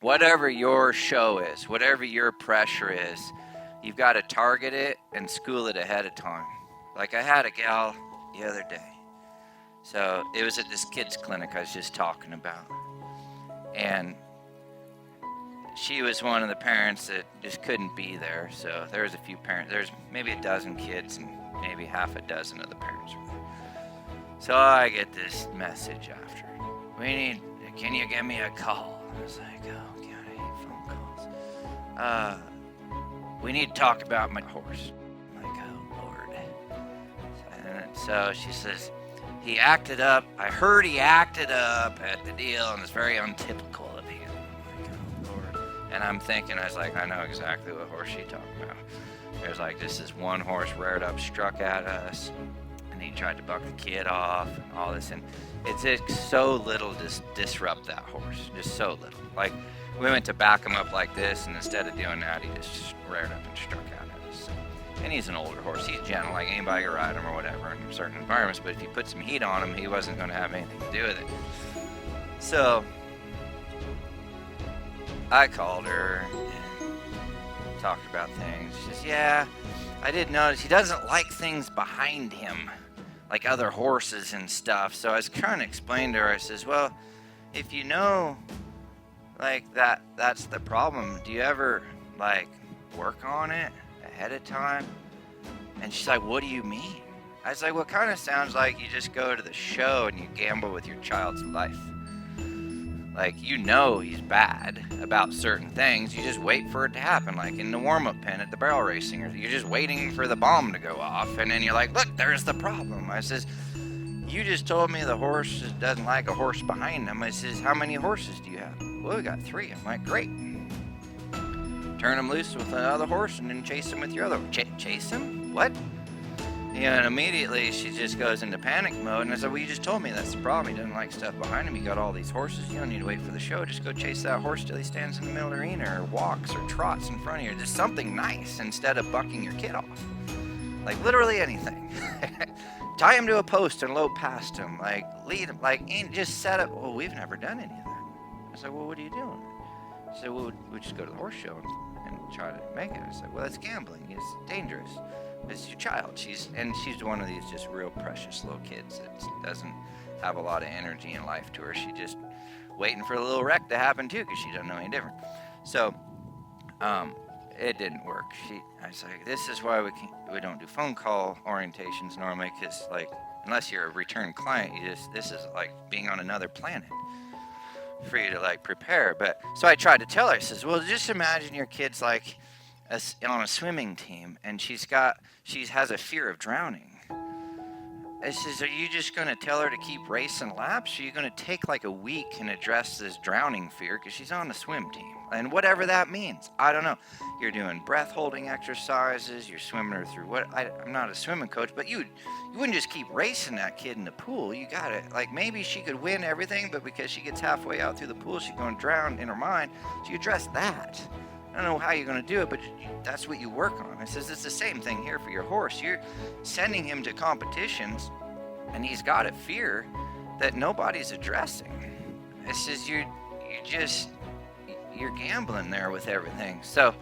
whatever your show is, whatever your pressure is, you've got to target it and school it ahead of time. Like I had a gal the other day. So it was at this kids clinic I was just talking about. And she was one of the parents that just couldn't be there. So there was a few parents. There's maybe a dozen kids and maybe half a dozen of the parents were there. So I get this message after. Can you give me a call? I was like, oh God, I hate phone calls. We need to talk about my horse. I'm like, oh Lord. And so she says, he acted up. I heard he acted up at the deal, and it's very untypical of him. I'm like, oh Lord. And I'm thinking, I was like, I know exactly what horse she talking about. There's like this one horse reared up, struck at us, and he tried to buck the kid off, and all this, and it takes so little to disrupt that horse, just so little. Like we went to back him up like this, and instead of doing that, he just reared up and struck out at us. And he's an older horse. He's gentle, like anybody can ride him or whatever in certain environments, but if you put some heat on him, he wasn't going to have anything to do with it. So I called her and talked about things. She says, yeah, I did notice he doesn't like things behind him, like other horses and stuff. So I was trying to explain to her, I says, well, if you know, like that's the problem, do you ever, like, work on it ahead of time? And she's like, what do you mean? I was like, well, it kind of sounds like you just go to the show and you gamble with your child's life. Like, you know he's bad about certain things. You just wait for it to happen. Like in the warm-up pen at the barrel racing, or you're just waiting for the bomb to go off, and then you're like, look, there's the problem. I says, you just told me the horse doesn't like a horse behind him. I says, how many horses do you have? Well, we got 3. I'm like, great. Turn him loose with another horse and then chase him with your other. Chase him? What? And immediately she just goes into panic mode. And I said, well, you just told me that's the problem. He doesn't like stuff behind him. You got all these horses. You don't need to wait for the show. Just go chase that horse till he stands in the middle of the arena or walks or trots in front of you. Just something nice instead of bucking your kid off. Like literally anything. Tie him to a post and load past him. Like lead him. Like just set up. Well, we've never done any of that. I said, well, what are you doing? She said, well, we just go to the horse show and try to make it. I said, well, that's gambling. It's dangerous. It's your child. She's one of these just real precious little kids that doesn't have a lot of energy in life to her. She just waiting for a little wreck to happen too, because she doesn't know any different. So, it didn't work. I was like, this is why we don't do phone call orientations normally, because like unless you're a return client, this is like being on another planet for you to like prepare. But so I tried to tell her. I says, well, just imagine your kid's like on a swimming team, and she has a fear of drowning. I says, are you just going to tell her to keep racing laps? Or are you going to take like a week and address this drowning fear? Because she's on the swim team. And whatever that means, I don't know. You're doing breath holding exercises. You're swimming her through I'm not a swimming coach, but you wouldn't just keep racing that kid in the pool. You got it. Like maybe she could win everything, but because she gets halfway out through the pool, she's going to drown in her mind. So you address that. I don't know how you're going to do it, but that's what you work on. It says it's the same thing here for your horse. You're sending him to competitions, and he's got a fear that nobody's addressing. It says you're gambling there with everything. So